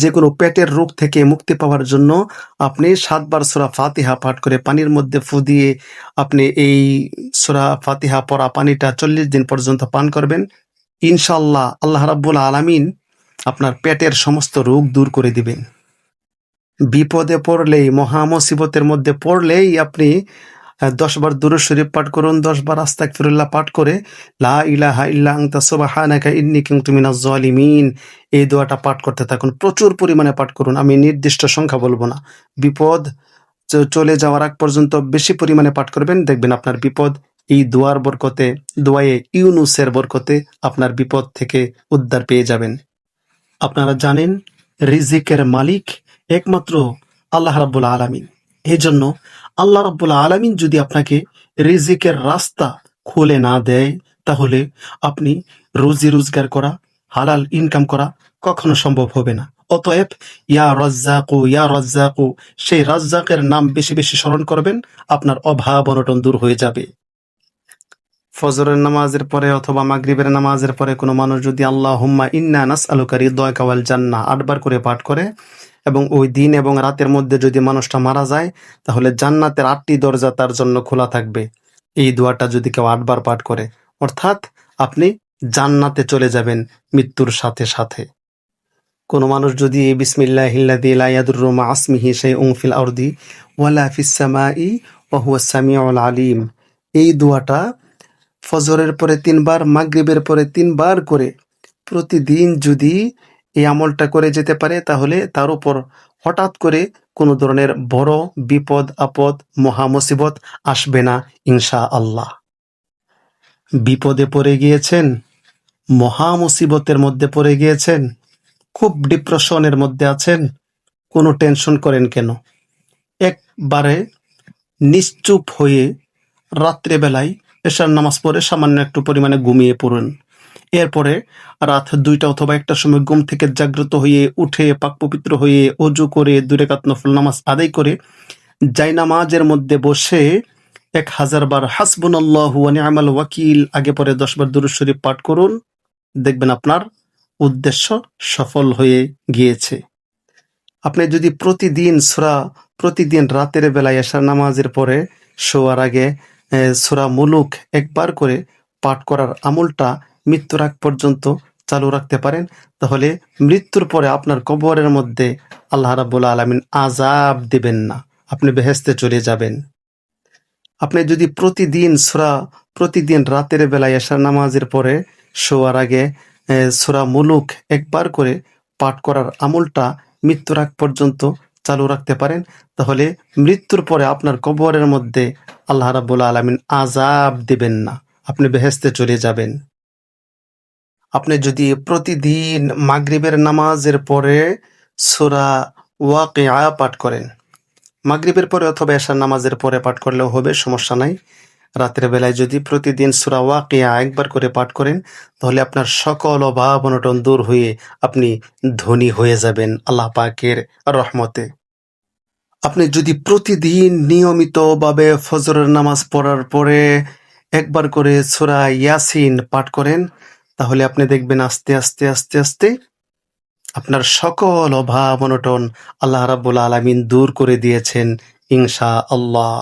যে কোনো পেটের রোগ থেকে মুক্তি পাওয়ার জন্য আপনি 7 বার সূরা ফাতিহা পাঠ করে পানির মধ্যে ফু দিয়ে আপনি এই সূরা ফাতিহা পড়া পানিটা 40 দিন পর্যন্ত পান করবেন। ইনশাআল্লাহ আল্লাহ রাব্বুল আলামিন আপনার পেটের সমস্ত রোগ দূর করে দিবেন। বিপদে পড়লেই, মহা মুসিবতের মধ্যে পড়লেই আপনি 10 বার দুরূদ শরীফ পাঠ করুন, 10 বার আস্তাগফিরুল্লাহ পাঠ করে লা ইলাহা ইল্লা আনতা সুবহানাকা ইন্নী কুনতু মিনাজ জালিমিন এই দোয়াটা পাঠ করতে থাকুন। প্রচুর পরিমাণে পাঠ করুন। আমি নির্দিষ্ট সংখ্যা বলবো না। বিপদ চলে যাওয়ার আগ পর্যন্ত বেশি পরিমাণে পাঠ করবেন। দেখবেন আপনার বিপদ এই দোয়ার বরকতে, দোয়ায়ে ইউনুসের বরকতে আপনার বিপদ থেকে উদ্ধার পেয়ে যাবেন। আপনারা জানেন রিজিকের মালিক একমাত্র আল্লাহ রাব্বুল আলামিন। এজন্য আল্লাহ রাব্বুল আলামিন যদি আপনাকে রিজিকের রাস্তা খুলে না দেয়, তাহলে আপনি রুজি রোজগার করা, হালাল ইনকাম করা কখনো সম্ভব হবে না। অতএব ইয়া রাজ্জাকু সেই রাজ্জাকের নাম বেশি বেশি স্মরণ করবেন, আপনার অভাব অনটন দূর হয়ে যাবে। ফজরের নামাজের পরে অথবা মাগরিবের নামাজের পরে কোনো মানুষ যদি আল্লাহুম্মা ইন্না নাসআলুকা রিদাকা ওয়াল জান্নাহ 8 বার করে পাঠ করে এবং ওই দিন এবং রাতের মধ্যে যদি মানুষটা মারা যায়, তাহলে জান্নাতের 8টি দরজা তার জন্য খোলা থাকবে। এই দোয়াটা যদি কেউ 8 বার পাঠ করে, অর্থাৎ আপনি জান্নাতে চলে যাবেন মৃত্যুর সাথে সাথে। কোনো মানুষ যদি এই বিসমিল্লাহিল্লাযী লা ইয়াদুররু মা ইসমিহি শাইউন ফিল আরদি ওয়ালা ফিস সামাই ওয়া হুয়াস সামিউল আলিম এই দোয়াটা ফজরের পরে 3 বার, মাগরিবের পরে 3 বার করে প্রতিদিন যদি এই আমলটা করে যেতে পারে, তাহলে তার উপর হঠাৎ করে কোনো ধরনের বড় বিপদ আপদ মহা মুসিবত আসবে না ইনশাআল্লাহ। বিপদে পড়ে গিয়েছেন, মহা মুসিবতের মধ্যে পড়ে গিয়েছেন, খুব ডিপ্রেশনের মধ্যে আছেন, কোনো টেনশন করেন কেন? একবারে নিশ্চুপ হয়ে রাত্রেবেলায় এশার নামাজ পড়ে সামান্য একটু পরিমাণে ঘুমিয়ে পড়ুন। এরপরে রাত 2টা অথবা 1টার সময় ঘুম থেকে জাগ্রত হয়ে উঠে পাক পবিত্র হয়ে অজু করে 2 রাকাত নফল নামাজ আদায় করে জায়নামাজের মধ্যে বসে 1000 বার হাসবুনাল্লাহু ওয়া নি'মাল ওয়াকিল আগে পরে 10 বার দুরূদ শরীফ পাঠ করুন। দেখবেন আপনার উদ্দেশ্য সফল হয়ে গিয়েছে। আপনি যদি প্রতিদিন রাতের বেলায় এশার নামাজের পরে শোয়ার আগে সূরা মুলুক একবার করে পাঠ করার আমলটা মৃত্যুর আগ পর্যন্ত চালু রাখতে পারেন, তাহলে মৃত্যুর পরে আপনার কবরের মধ্যে আল্লাহ রাব্বুল আলামিন আযাব দিবেন না, আপনি বেহেশতে চলে যাবেন। আপনি যদি প্রতিদিন রাতের বেলায় এশার নামাজের পরে শোয়ার আগে সূরা মুলুক একবার করে পাঠ করার আমলটা মৃত্যুর আগ পর্যন্ত চালু রাখতে পারেন, তাহলে মৃত্যুর পরে আপনার কবরের মধ্যে আল্লাহ রাব্বুল আলামিন আযাব দিবেন না, আপনি বেহেশতে চলে যাবেন। আপনি যদি প্রতিদিন মাগরিবের নামাজের পরে সূরা ওয়াকিয়া পাঠ করেন, মাগরিবের পরে অথবা এশার নামাজের পরে পাঠ করলেও হবে, সমস্যা নাই। রাতের বেলায় যদি প্রতিদিন সূরা ওয়াকিয়া একবার করে পাঠ করেন, তাহলে আপনার সকল অভাব অনটন দূর হয়ে আপনি ধনী হয়ে যাবেন আল্লাহ পাকের রহমতে। আপনি যদি প্রতিদিন নিয়মিতভাবে ফজরের নামাজ পড়ার পরে একবার করে সূরা ইয়াসিন পাঠ করেন, তাহলে আপনি দেখবেন আস্তে আস্তে আস্তে আস্তে আপনার সকল অভাব অনটন আল্লাহ রাব্বুল আলামিন দূর করে দিয়েছেন ইনশাআল্লাহ।